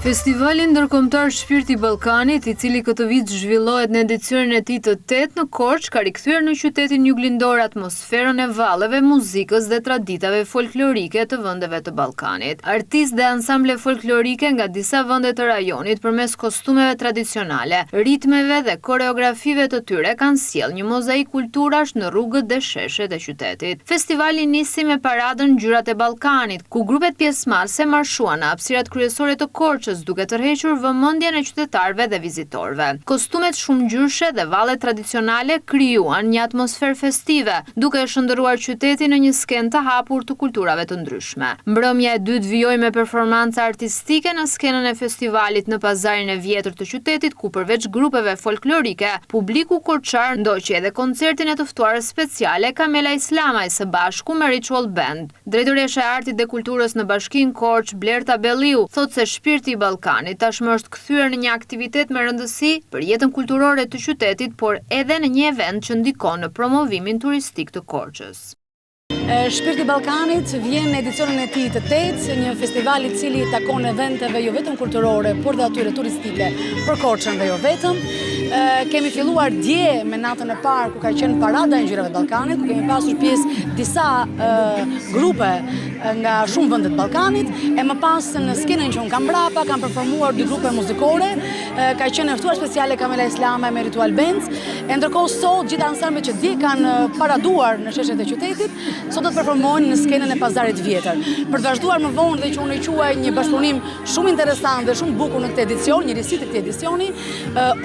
Festivali ndërkombëtar Shpirti i Ballkanit, i cili këtë vit zhvillohet në edicionin e tij të 8 në Korçë, ka rikthyer në qytetin juglindor atmosferën e valleve, muzikës dhe traditave folklorike të vendeve të Ballkanit. Artistë dhe ansamble folklorike nga disa vende të rajonit përmes kostumeve tradicionale, ritmeve dhe koreografive të tyre kanë sjellë një mozaik kulturash në rrugët dhe sheshet e qytetit. Festivali nisi me paradën Ngjyrat e Ballkanit, ku grupet pjesëmarrëse marshuan në hapësirat kryesore të Korçës, duke tërhequr vëmendjen e qytetarëve dhe vizitorëve. Kostumet shumë ngjyrshe dhe vallet tradicionale krijuan një atmosferë festive, duke e shndërruar qytetin në një skenë të hapur të kulturave të ndryshme. Mbrëmja e dytë vijoi me performanca artistike në skenën e festivalit në pazarin e vjetër të qytetit, ku përveç grupeve folklorike, publiku korçar ndoqi edhe koncertin e të ftuarës speciale Kamela Islamaj së bashku me Ritual Band. Drejtoresha e Artit dhe Kulturës në Bashkinë Korçë, Blerta Belliu, thotë se Shpirti i Ballkanit tashmë është kthyer në një aktivitet me rëndësi për jetën kulturore të qytetit, por edhe në një event që ndikon në promovimin turistik të Korçës. Shpirti i Ballkanit vjen në edicionin e tij të 8, një festival i cili takon eventeve jo vetëm kulturore, por dhe atyre turistike për Korçën dhe jo vetëm. Kemi filluar dje me natën e parë ku ka qenë parada e ngjyrave të Ballkanit, ku kemi pasur pjesë disa grupe nga shumë vende të Ballkanit, e më pas në skenën që unë kam mbrapa kanë performuar dy grupe muzikore, ka qenë e ftuar speciale Kamela Islamaj me Ritual Bands, e ndërkohë sot gjithë ansamblet që dje kanë paraduar në sheshet e qytetit, sot do të performojnë në skenën e pazarit vjetër. Për të vazhduar më vonë dhe që unë e quaj një bashkëpunim shumë interesant dhe shumë bukur në këtë edicion, një risi të këtij edicioni,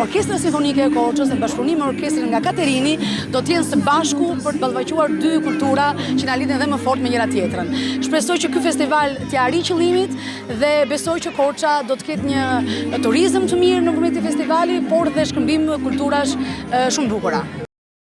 Orkestra Simfonike e Korçës në bashkëpunim me orkestrën nga Katerini do të jenë së bashku për të ballafaqur dy kultura që na lidhin edhe më fort me njëra tjetrën. Shpresoj që ky festival t'ia arrijë qëllimit dhe besoj që Korça do të ketë një turizëm të mirë nëpërmjet këtij festivali, por dhe shkëmbim kulturash shumë bukura.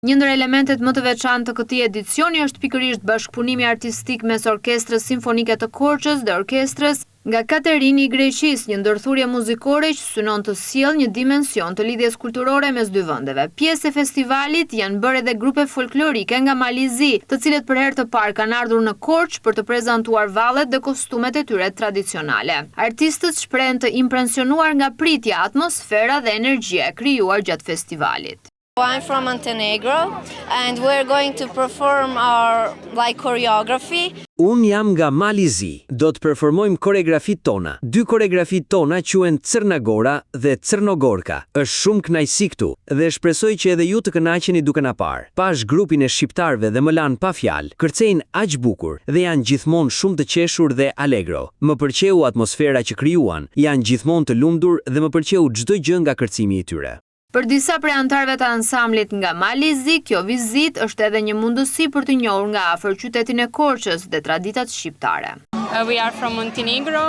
Një ndër elementet më të veçantë të këtij edicioni është pikërisht bashkëpunimi artistik mes Orkestrës Simfonike të Korçës dhe orkestrës nga Katerini i Greqisë, një ndërthurje muzikore që synon të sjellë një dimension të lidhjes kulturore mes dy vendeve. Pjesë e festivalit janë bërë edhe grupe folklorike nga Malizi, të cilët për herë të parë kanë ardhur në Korçë për të prezantuar vallet dhe kostumet e tyre tradicionale. Artistët shprehen të impresionuar nga pritja, atmosfera dhe energjia e krijuar gjatë festivalit. I'm from Montenegro and we're going to perform our choreography. Unë jam nga Malizi, do të performojmë koreografit tona. Dy koreografit tona quhen Crnagora dhe Crnogorka. Është shumë kënaqësi këtu dhe shpresoj që edhe ju të kënaqeni duke na parë. Pash grupin e shqiptarëve dhe më lanë pa fjalë, kërcejnë aq bukur dhe janë gjithmonë shumë të qeshur dhe allegro. Më pëlqeu atmosfera që krijuan, janë gjithmonë të lumtur dhe më pëlqeu çdo gjë nga kërcimi i tyre. Për disa prej anëtarëve të ansamblit nga Malizi, kjo vizitë është edhe një mundësi për të njohur nga afër qytetin e Korçës dhe traditat shqiptare. We are from Montenegro.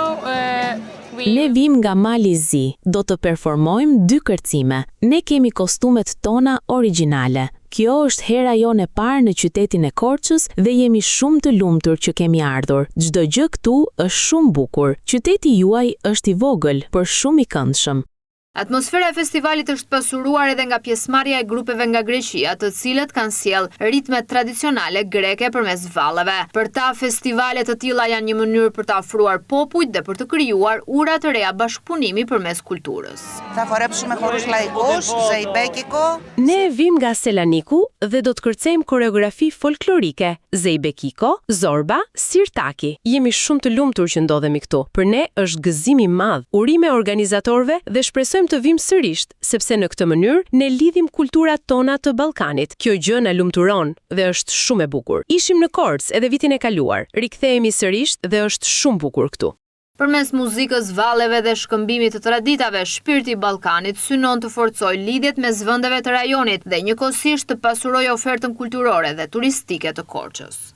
Ne vim nga Malizi, do të performojmë dy kërcime. Ne kemi kostumet tona origjinale. Kjo është hera jonë e parë në qytetin e Korçës dhe jemi shumë të lumtur që kemi ardhur. Çdo gjë këtu është shumë bukur. Qyteti juaj është i vogël, por shumë i këndshëm. Atmosfera e festivalit është pasuruar edhe nga pjesëmarrja e grupeve nga Greqia, të cilët kanë sjellë ritme tradicionale greke përmes valleve. Për ta, festivale të tilla janë një mënyrë për të ofruar popujt dhe për të krijuar ura të reja bashkëpunimi përmes kulturës. Θα φορέψουμε χορούς λαϊκούς, ζεϊμπέκικο. Ne vim nga Selaniku dhe do të kërcejmë koreografi folklorike, zejbekiko, zorba, sirtaki. Jemi shumë të lumtur që ndodhemi këtu. Për ne është gëzim i madh. Urime organizatorëve dhe shpresojmë të vim sërish, sepse në këtë mënyrë ne lidhim kulturat tona të Ballkanit. Kjo gjë na lumturon dhe është shumë e bukur. Ishim në Korçë edhe vitin e kaluar. Rikthehemi sërish dhe është shumë bukur këtu. Përmes muzikës, valleve dhe shkëmbimit të traditave, Shpirti i Ballkanit synon të forcojë lidhjet mes vendeve të rajonit dhe njëkohësisht të pasurojë ofertën kulturore dhe turistike të Korçës.